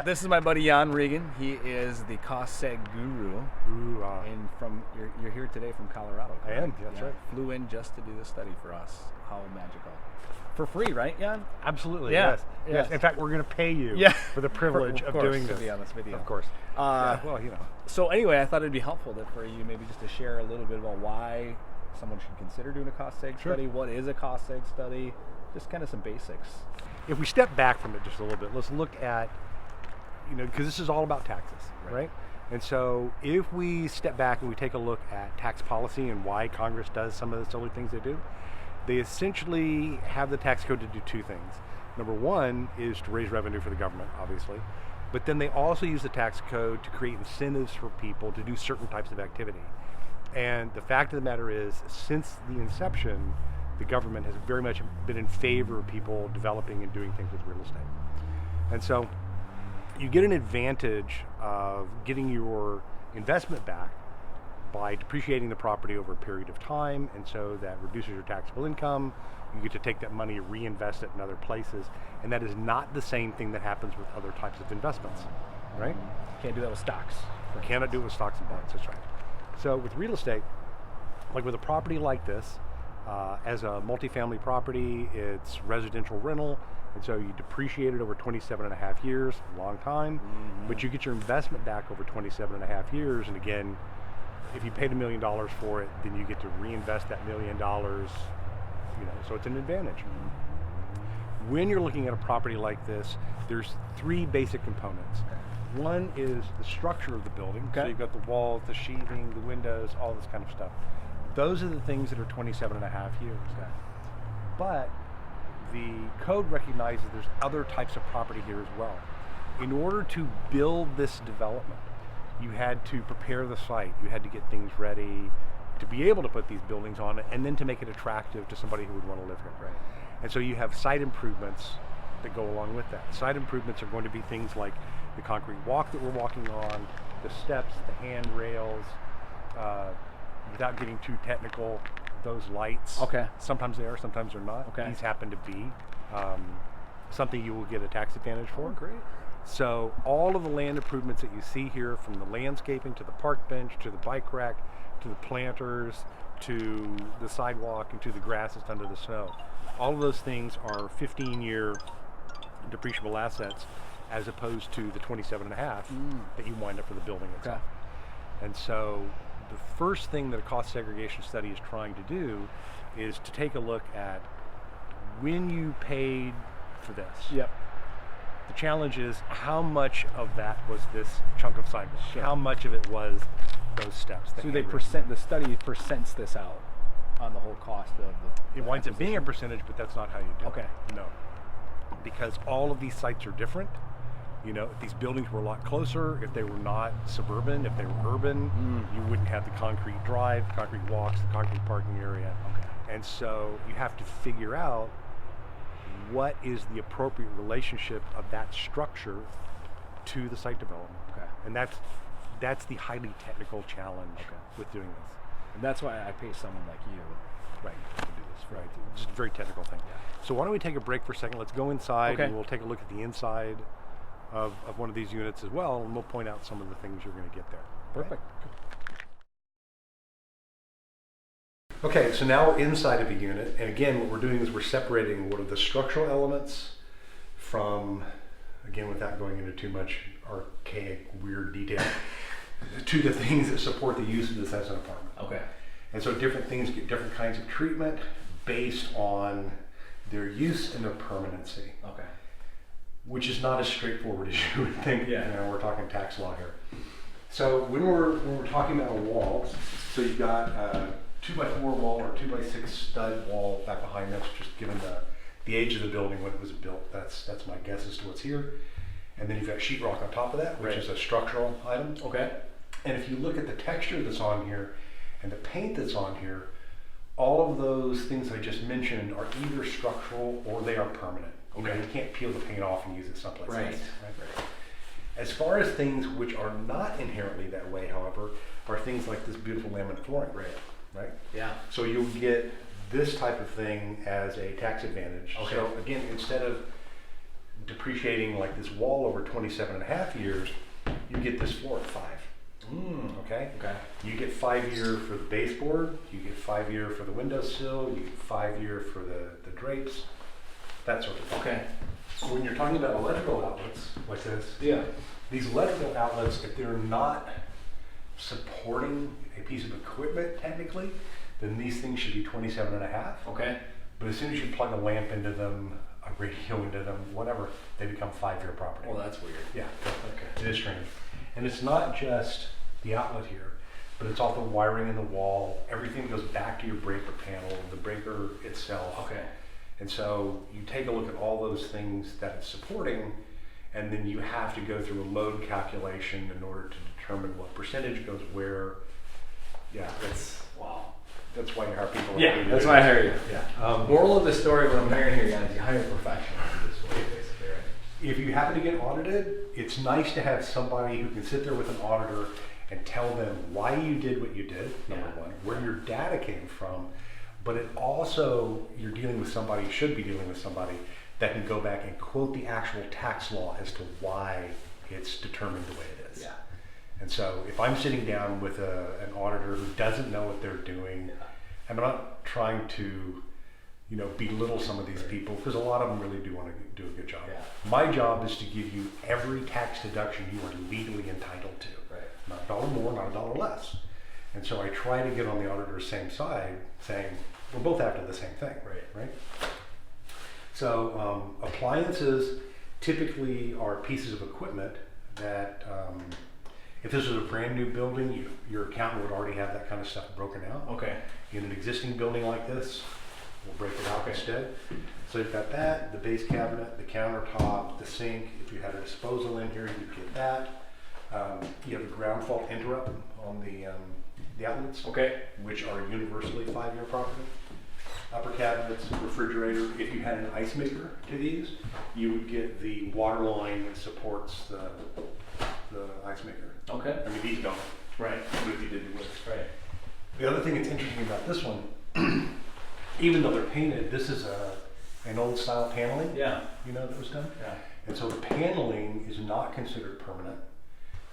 This is my buddy Jan Regan. He is the cost seg guru. Ooh, And you're here today from Colorado. I correct? am, that's right. Flew in just to do the study for us. How magical. For free, right, Jan? Absolutely, Yeah, yes. yes. In fact, we're going to pay you Yeah. for the privilege of doing to this. be on this video. Of course. Uh, Well, So anyway, I thought it'd be helpful for you maybe just to share a little bit about why someone should consider doing a cost seg Sure. study. What is a cost seg study? Just kind of some basics. if we step back from it just a little bit, let's look at, because this is all about taxes, right? And so if we step back and we take a look at tax policy and why Congress does some of the silly things they do, they essentially have the tax code to do two things. Number one is to raise revenue for the government, obviously, but then they also use the tax code to create incentives for people to do certain types of activity. And the fact of the matter is, since the inception, the government has very much been in favor of people developing and doing things with real estate. And so you get an advantage of getting your investment back by depreciating the property over a period of time, and so that reduces your taxable income. You get to take that money and reinvest it in other places, and that is not the same thing that happens with other types of investments, right? Can't do that with stocks. You cannot do it with stocks and bonds, that's right. So with real estate, like with a property like this, as a multifamily property, it's residential rental, and so you depreciate it over 27 and a half years, a long time, but you get your investment back over 27 and a half years, and again, if you paid $1 million for it, then you get to reinvest that $1 million, so it's an advantage. When you're looking at a property like this, there's three basic components. One is the structure of the building. So you've got the walls, the sheathing, the windows, all this kind of stuff. Those are the things that are 27 and a half years. But the code recognizes there's other types of property here as well. In order to build this development, you had to prepare the site. You had to get things ready to be able to put these buildings on it, and then to make it attractive to somebody who would want to live here. Right. And so you have site improvements that go along with that. Site improvements are going to be things like the concrete walk that we're walking on, the steps, the handrails, without getting too technical, those lights. Okay. Sometimes they are, sometimes they're not. Okay. These happen to be something you will get a tax advantage for. Oh, great. So all of the land improvements that you see here, from the landscaping to the park bench to the bike rack to the planters to the sidewalk and to the grass that's under the snow, all of those things are 15-year depreciable assets, as opposed to the 27 and a half that you wind up for the building itself. And so the first thing that a cost segregation study is trying to do is to take a look at when you paid for this. Yep. The challenge is, how much of that was this chunk of sidewalk? Sure. How much of it was those steps? So the study percents this out on the whole cost of the It winds up being a percentage, but that's not how you do it. Okay. No. Because all of these sites are different. If these buildings were a lot closer, if they were not suburban, if they were urban, you wouldn't have the concrete drive, the concrete walks, the concrete parking area. Okay. And so you have to figure out what is the appropriate relationship of that structure to the site development. Okay. And that's the highly technical challenge with doing this. And that's why I pay someone like you, Right. to do this. Right. Just a very technical thing. Yeah. So why don't we take a break for a second? Let's go inside, Okay. and we'll take a look at the inside of one of these units as well, and we'll point out some of the things you're going to get there. Perfect. Okay, so now we're inside of a unit, and again, what we're doing is we're separating what are the structural elements from, again, without going into too much archaic, weird detail, to the things that support the use of this as an apartment. Okay. And so different things get different kinds of treatment based on their use and their permanency. Okay. Which is not as straightforward as you would think. Yeah. We're talking tax law here. So when we're talking about a wall, so you've got a 2x4 wall or 2x6 stud wall back behind. That's just given the age of the building when it was built. That's my guess as to what's here. And then you've got sheetrock on top of that, which is a structural item. Okay. And if you look at the texture that's on here and the paint that's on here, all of those things I just mentioned are either structural or they are permanent. Okay. You can't peel the paint off and use it someplace Right. else. Right. As far as things which are not inherently that way, however, are things like this beautiful laminate flooring. Right? Yeah. So you'll get this type of thing as a tax advantage. Okay. So again, instead of depreciating like this wall over 27.5 years, you get this floor at 5. Okay? Okay. You get 5 year for the baseboard, you get 5 year for the windowsill, you get 5 year for the drapes, that sort of thing. Okay. So when you're talking about electrical outlets like this, Yeah. these electrical outlets, if they're not supporting a piece of equipment technically, then these things should be 27.5. Okay. But as soon as you plug a lamp into them, a radio into them, whatever, they become 5 year property. Well, that's weird. Yeah, Okay. it is strange. And it's not just the outlet here, but it's all the wiring in the wall, everything goes back to your breaker panel, the breaker itself. Okay. And so you take a look at all those things that it's supporting, and then you have to go through a load calculation in order to determine what percentage goes where. Yeah, Wow. that's why you hire people. like Yeah, me to that's do why I this. hire you. Yeah. Moral of the story, what I'm hearing here, guys, you hire a professional to do this for you, basically, right? If you happen to get audited, it's nice to have somebody who can sit there with an auditor and tell them why you did what you did, number Yeah. one, where your data came from, but it also, you're dealing with somebody, you should be dealing with somebody that can go back and quote the actual tax law as to why it's determined the way it is. Yeah. And so if I'm sitting down with an auditor who doesn't know what they're doing, and I'm not trying to, belittle some of these people, because a lot of them really do want to do a good job. Yeah. My job is to give you every tax deduction you are legally entitled to. Right. Not $1 more, not $1 less. And so I try to get on the auditor's same side, saying, we're both after the same thing. Right? So appliances typically are pieces of equipment that, if this was a brand new building, your accountant would already have that kind of stuff broken out. Okay. In an existing building like this, we'll break it out instead. So you've got that, the base cabinet, the countertop, the sink. If you had a disposal in here, you'd get that. You have a ground fault interrupt on the outlets, Okay. which are universally 5 year property. Upper cabinets, refrigerator. If you had an ice maker to these, you would get the water line that supports the ice maker. Okay. I mean, these don't. Right. But if you did, you would. Right. The other thing that's interesting about this one, even though they're painted, this is an old style paneling. Yeah. That was done. Yeah. And so the paneling is not considered permanent.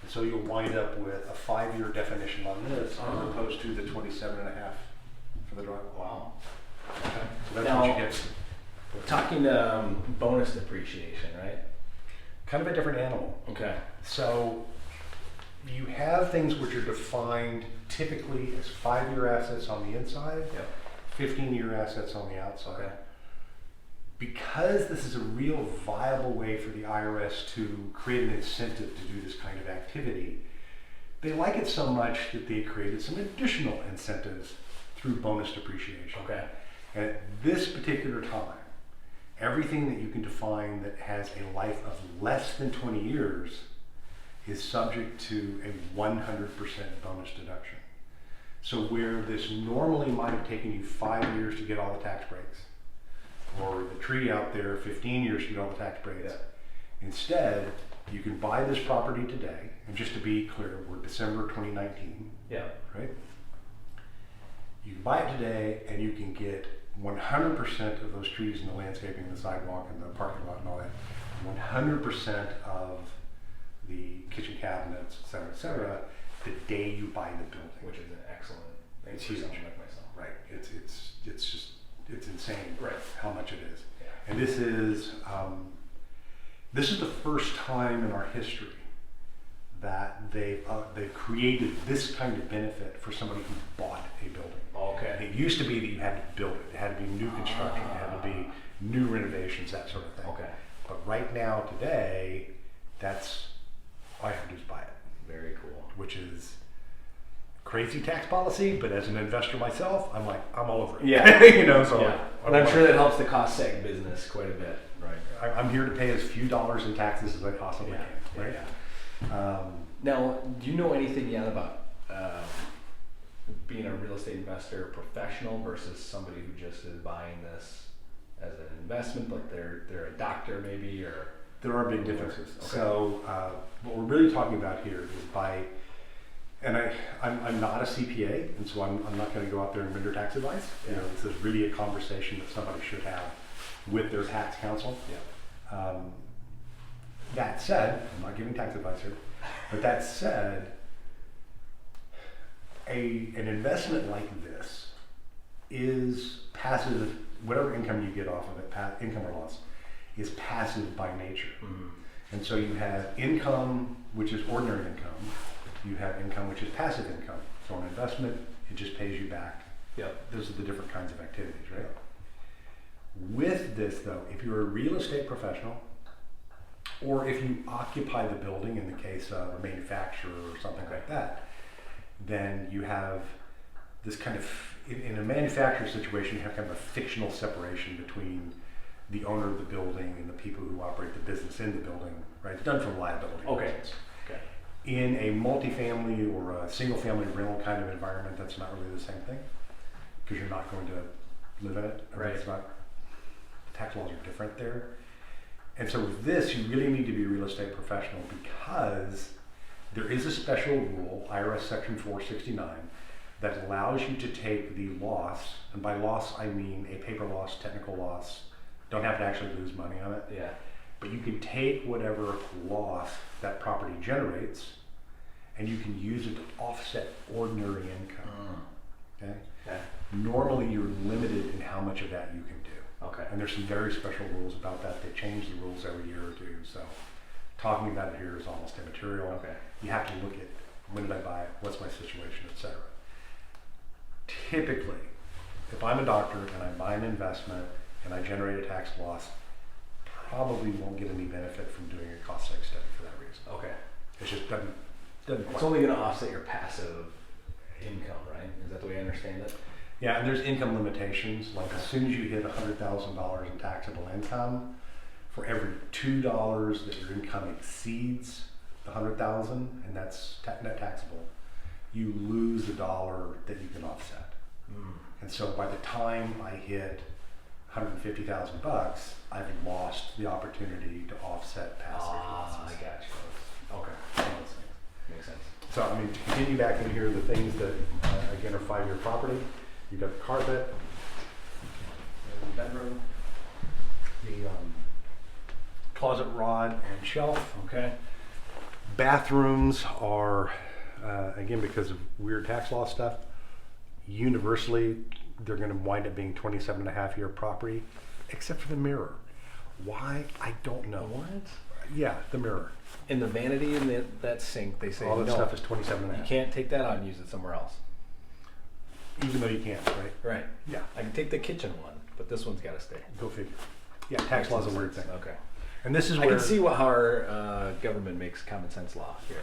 And so you'll wind up with a 5 year definition on this as opposed to the 27.5 for the drywall. Wow. So that's Now- what you get. Talking bonus depreciation, right? Kind of a different animal. Okay. So you have things which are defined typically as 5 year assets on the inside, Yep. 15 year assets on the outside. Okay. Because this is a real viable way for the IRS to create an incentive to do this kind of activity, they like it so much that they created some additional incentives through bonus depreciation. Okay. And at this particular time, everything that you can define that has a life of less than 20 years is subject to a 100% bonus deduction. So where this normally might have taken you 5 years to get all the tax breaks, or the tree out there 15 years to get all the tax breaks, instead you can buy this property today, and just to be clear, we're December 2019, Yeah. right? You can buy it today and you can get 100% of those trees and the landscaping, the sidewalk and the parking lot and all that, 100% of the kitchen cabinets, et cetera, the day you buy the building. Which is an excellent thing It's for huge. someone like myself. Right, it's insane Right. how much it is. Yeah. And this is the first time in our history that they've created this kind of benefit for somebody who bought a building. Okay. It used to be that you had to build it. It had to be new construction. It had to be new renovations, that sort of thing. Okay. But right now, today, that's all you have to do is buy it, Very cool. which is crazy tax policy. But as an investor myself, I'm all over it. Yeah. So Yeah. And I'm sure that helps the cost seg business quite a bit. Right. I'm here to pay as few dollars in taxes as I possibly Yeah. can. Right. Yeah. Now, do you know anything yet about being a real estate investor professional versus somebody who just is buying this as an investment, like they're a doctor maybe, or? There are big differences. Okay. So what we're really talking about here is and I'm not a CPA, and so I'm not going to go out there and render tax advice. Yeah. This is really a conversation that somebody should have with their tax counsel. Yeah. That said, I'm not giving tax advice here, but that said, an investment like this is passive. Whatever income you get off of it, income or loss, is passive by nature. Mm-hmm. And so you have income, which is ordinary income. You have income, which is passive income. So an investment, it just pays you back. Yep. Those are the different kinds of activities, right? With this, though, if you're a real estate professional, or if you occupy the building, in the case of a manufacturer or something like that, then you have this kind of, in a manufacturer situation, you have kind of a fictional separation between the owner of the building and the people who operate the business in the building, right? It's done for liability reasons. Okay. In a multifamily or a single family rental kind of environment, that's not really the same thing, because you're not going to live in it. Right. It's not, tax laws are different there. And so with this, you really need to be a real estate professional, because there is a special rule, IRS section 469, that allows you to take the loss, and by loss I mean a paper loss, technical loss, don't have to actually lose money on it. Yeah. But you can take whatever loss that property generates and you can use it to offset ordinary income. Okay? Okay. Normally you're limited in how much of that you can do. Okay. And there's some very special rules about that. They change the rules every year or two. So talking about it here is almost immaterial. Okay. You have to look at when did I buy it, what's my situation, etc. Typically, if I'm a doctor and I buy an investment and I generate a tax loss, probably won't get any benefit from doing a cost seg study for that reason. Okay. It just doesn't It's quite. only going to offset your passive income, right? Is that the way I understand it? Yeah, and there's income limitations. Like as soon as you hit $100,000 in taxable income, for every $2 that your income exceeds the 100,000, and that's net taxable, you lose a dollar that you can offset. And so by the time I hit $150,000, I've lost the opportunity to offset passive losses. I got you. Okay. All those things. Makes sense. So I mean, to continue back in here, the things that again are 5-year property. You've got the carpet, the bedroom, the closet rod and shelf. Okay. Bathrooms are again, because of weird tax law stuff, universally they're going to wind up being 27.5-year property, except for the mirror. Why? I don't know. What? Yeah, the mirror. In the vanity in that sink, they say All that no, stuff is 27.5. you can't take that out and use it somewhere else. Even though you can't, right? Right. Yeah. I can take the kitchen one, but this one's got to stay. Go figure. Yeah, tax law is a weird thing. Okay. And this is I where can see how our government makes common sense law here.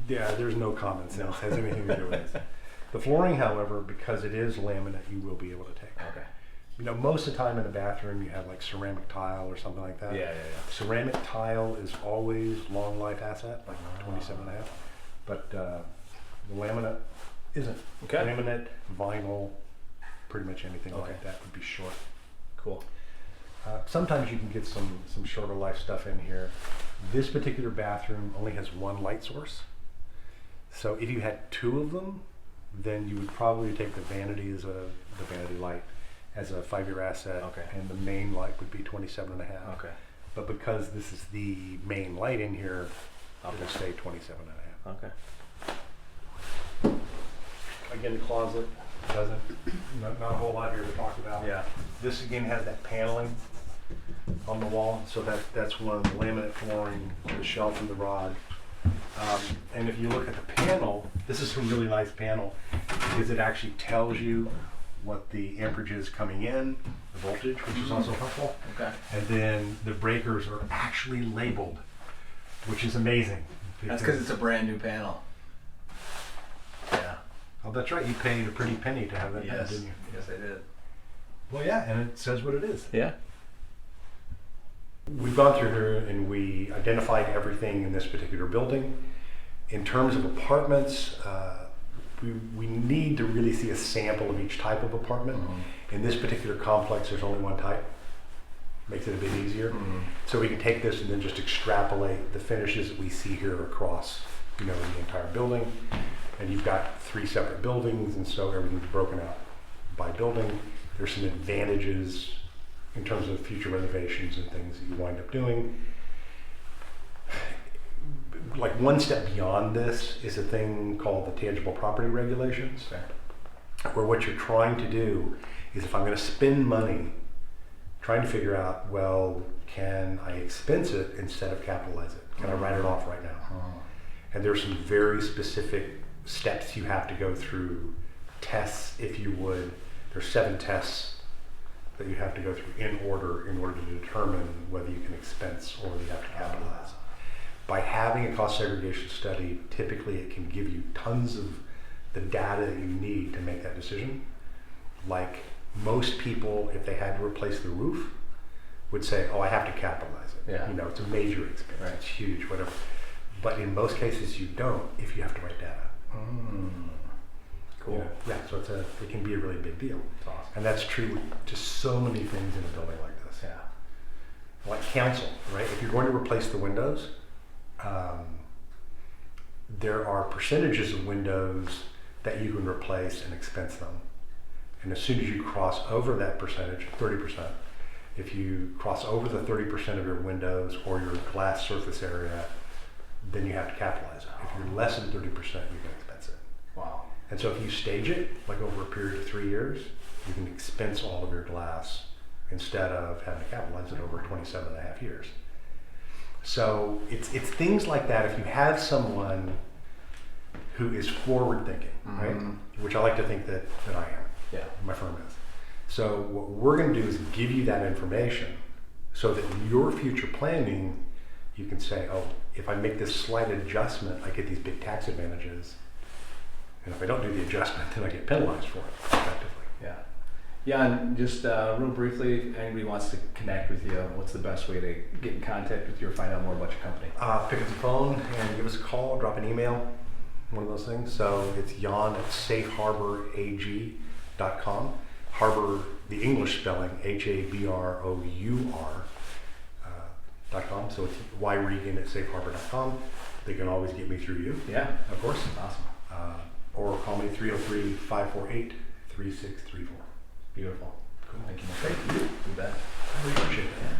yeah, there's no common sense has anything to do with this. The flooring, however, because it is laminate, you will be able to take. Okay. You know, most of the time in a bathroom you have like ceramic tile or something like that. Yeah. Ceramic tile is always long life asset, like 27.5. But the laminate isn't. Okay. Laminate, vinyl, pretty much anything Okay. like that would be short. Cool. Sometimes you can get some shorter life stuff in here. This particular bathroom only has one light source. So if you had 2 of them, then you would probably take the vanity light as a 5-year asset. Okay. And the main light would be 27.5. Okay. But because this is the main light in here, Okay. it'll stay 27.5. Okay. Again, the closet doesn't, not a whole lot here to talk about. Yeah. This again has that paneling on the wall, so that's one of the laminate flooring, the shelf and the rod. And if you look at the panel, this is a really nice panel because it actually tells you what the amperage is coming in, the voltage, which is also helpful. Okay. And then the breakers are actually labeled, which is amazing. That's because it's a brand new panel. Yeah. Oh, that's right. You paid a pretty penny to have that done, Yes. didn't you? Yes, I did. Well, yeah, and it says what it is. Yeah. We've gone through here and we identified everything in this particular building. In terms of apartments, we need to really see a sample of each type of apartment. Mm-hmm. In this particular complex, there's only one type. Makes it a bit easier. Mm-hmm. So we can take this and then just extrapolate the finishes that we see here across, the entire building. And you've got 3 separate buildings, and so everything's broken out by building. There's some advantages in terms of future renovations and things that you wind up doing. like one step beyond this is a thing called the tangible property regulations, where what you're trying to do is, if I'm going to spend money, trying to figure out, well, can I expense it instead of capitalize it? Can I write it off right now? And there's some very specific steps you have to go through, tests, if you would. There's 7 tests that you have to go through in order to determine whether you can expense or whether you have to capitalize. By having a cost segregation study, typically it can give you tons of the data that you need to make that decision. Like most people, if they had to replace the roof, would say, oh, I have to capitalize it. Yeah. You know, it's a major expense, Right. It's huge, whatever. But in most cases you don't if you have to write data. Cool. Yeah, so it can be a really big deal. That's awesome. And that's true to so many things in a building like this. Yeah. Like council, right? If you're going to replace the windows, there are percentages of windows that you can replace and expense them. And as soon as you cross over that percentage, 30%, if you cross over the 30% of your windows or your glass surface area, then you have to capitalize it. If you're less than 30%, you can expense it. Wow. And so if you stage it, like over a period of 3 years, you can expense all of your glass instead of having to capitalize it over 27 and a half years. So it's things like that. If you have someone who is forward thinking, right? Which I like to think that I am. Yeah. My firm is. So what we're going to do is give you that information so that in your future planning, you can say, oh, if I make this slight adjustment, I get these big tax advantages. And if I don't do the adjustment, then I get penalized for it, effectively. Yeah. Yeah, and just real briefly, if anybody wants to connect with you, what's the best way to get in contact with you or find out more about your company? Pick up the phone and give us a call, drop an email, one of those things. So it's Jan at safeharborag.com. Harbor, the English spelling, HABROUR. .com. So it's yregan at safeharbor.com. They can always get me through you. Yeah. Of course. Awesome. Or call me 303-548-3634. Beautiful. Cool. Thank you. Thank you. You bet. I really appreciate that. Yeah.